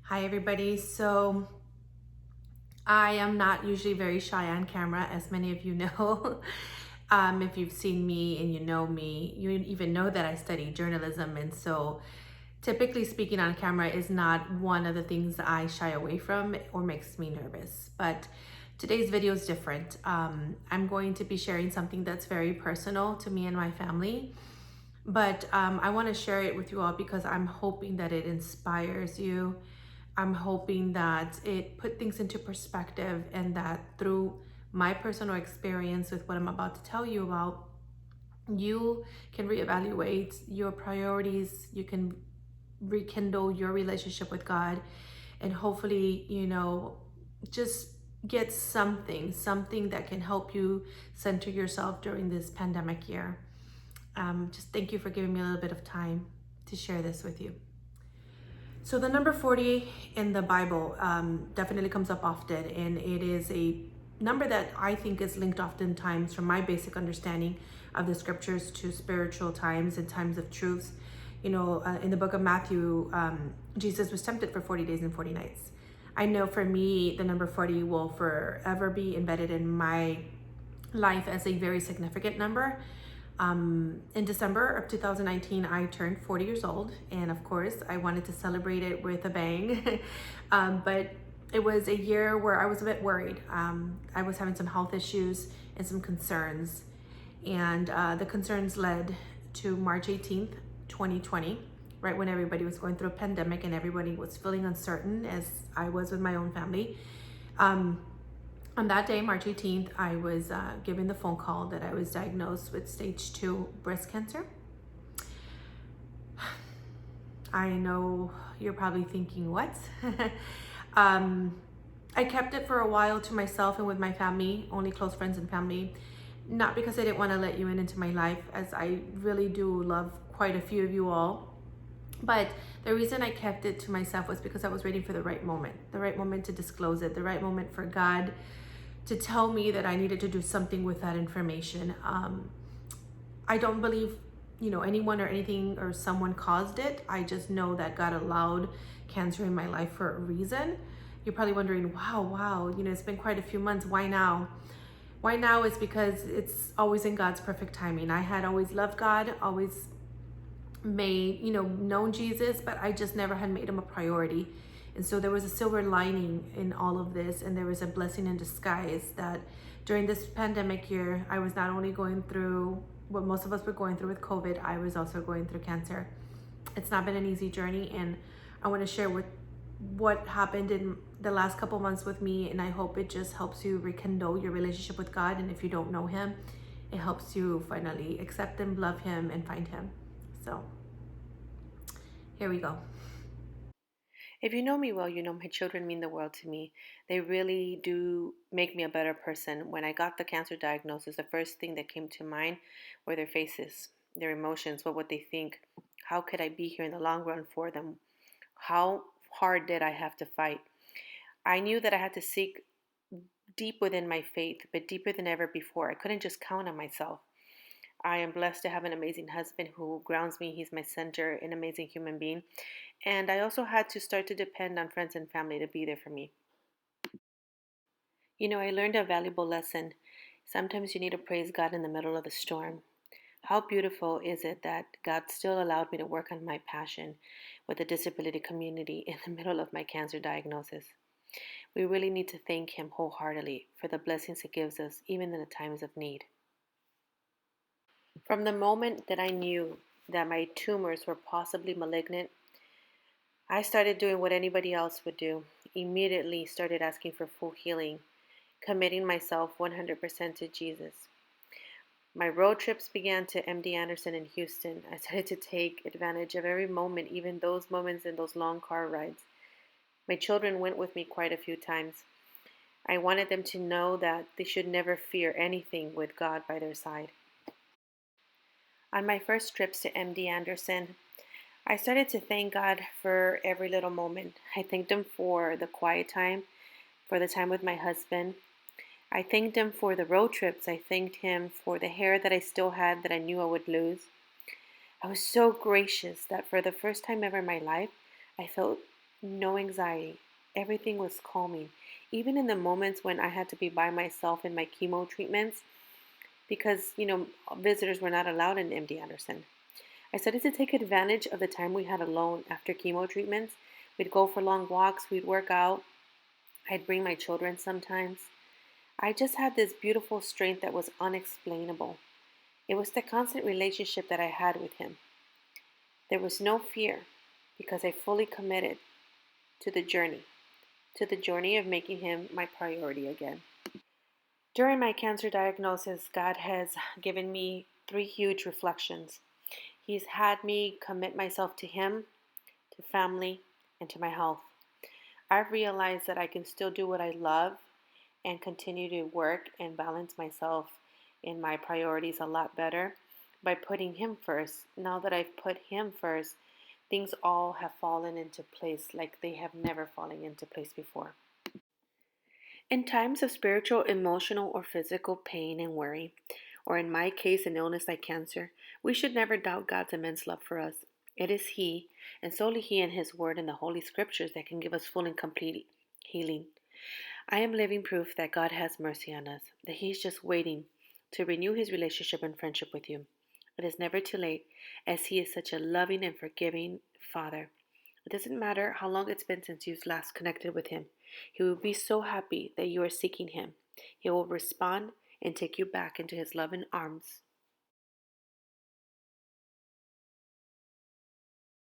Hi everybody. So I am not usually very shy on camera, as many of you know. If you've seen me and you know me, you even know that I study journalism. And so typically speaking on camera is not one of the things that I shy away from or makes me nervous. But today's video is different. I'm going to be sharing something that's very personal to me and my family. But I want to share it with you all because I'm hoping that it inspires you. I'm hoping that it put things into perspective and that through my personal experience with what I'm about to tell you about, you can reevaluate your priorities, you can rekindle your relationship with God, and hopefully, just get something that can help you center yourself during this pandemic year. Just thank you for giving me a little bit of time to share this with you. So the number 40 in the Bible definitely comes up often, and it is a number that I think is linked oftentimes from my basic understanding of the scriptures to spiritual times and times of truths. In the book of Matthew, Jesus was tempted for 40 days and 40 nights. I know for me, the number 40 will forever be embedded in my life as a very significant number. In December of 2019, I turned 40 years old, and of course, I wanted to celebrate it with a bang. But it was a year where I was a bit worried. I was having some health issues and some concerns, and the concerns led to March 18th, 2020, right when everybody was going through a pandemic and everybody was feeling uncertain, as I was with my own family. On that day, March 18th, I was given the phone call that I was diagnosed with stage 2 breast cancer. I know you're probably thinking, what? I kept it for a while to myself and with my family, only close friends and family. Not because I didn't want to let you into my life, as I really do love quite a few of you all. But the reason I kept it to myself was because I was waiting for the right moment to disclose it, the right moment for God to tell me that I needed to do something with that information. I don't believe, anyone or anything or someone caused it. I just know that God allowed cancer in my life for a reason. You're probably wondering, wow, it's been quite a few months. Why now? Why now is because it's always in God's perfect timing. I had always loved God, always made, known Jesus, but I just never had made him a priority. And so there was a silver lining in all of this, and there was a blessing in disguise that during this pandemic year, I was not only going through what most of us were going through with COVID, I was also going through cancer. It's not been an easy journey, and I want to share what happened in the last couple months with me, and I hope it just helps you rekindle your relationship with God. And if you don't know him, it helps you finally accept him, love him, and find him. So here we go. If you know me well, you know my children mean the world to me. They really do make me a better person. When I got the cancer diagnosis, the first thing that came to mind were their faces, their emotions, what would they think? How could I be here in the long run for them? How hard did I have to fight? I knew that I had to seek deep within my faith, but deeper than ever before. I couldn't just count on myself. I am blessed to have an amazing husband who grounds me. He's my center, an amazing human being. And I also had to start to depend on friends and family to be there for me. I learned a valuable lesson. Sometimes you need to praise God in the middle of the storm. How beautiful is it that God still allowed me to work on my passion with the disability community in the middle of my cancer diagnosis? We really need to thank Him wholeheartedly for the blessings He gives us, even in the times of need. From the moment that I knew that my tumors were possibly malignant, I started doing what anybody else would do. Immediately started asking for full healing, committing myself 100% to Jesus. My road trips began to MD Anderson in Houston. I started to take advantage of every moment, even those moments in those long car rides. My children went with me quite a few times. I wanted them to know that they should never fear anything with God by their side. On my first trips to MD Anderson, I started to thank God for every little moment. I thanked Him for the quiet time, for the time with my husband. I thanked Him for the road trips. I thanked Him for the hair that I still had that I knew I would lose. I was so gracious that for the first time ever in my life, I felt no anxiety. Everything was calming. Even in the moments when I had to be by myself in my chemo treatments, because, visitors were not allowed in MD Anderson. I started to take advantage of the time we had alone after chemo treatments. We'd go for long walks, we'd work out, I'd bring my children sometimes. I just had this beautiful strength that was unexplainable. It was the constant relationship that I had with him. There was no fear because I fully committed to to the journey of making him my priority again. During my cancer diagnosis, God has given me three huge reflections. He's had me commit myself to Him, to family, and to my health. I've realized that I can still do what I love and continue to work and balance myself in my priorities a lot better by putting Him first. Now that I've put Him first, things all have fallen into place like they have never fallen into place before. In times of spiritual, emotional, or physical pain and worry, or in my case, an illness like cancer, we should never doubt God's immense love for us. It is He, and solely He and His Word and the Holy Scriptures that can give us full and complete healing. I am living proof that God has mercy on us, that He's just waiting to renew His relationship and friendship with you. It is never too late, as He is such a loving and forgiving Father. It doesn't matter how long it's been since you've last connected with Him. He will be so happy that you are seeking Him. He will respond and take you back into His loving arms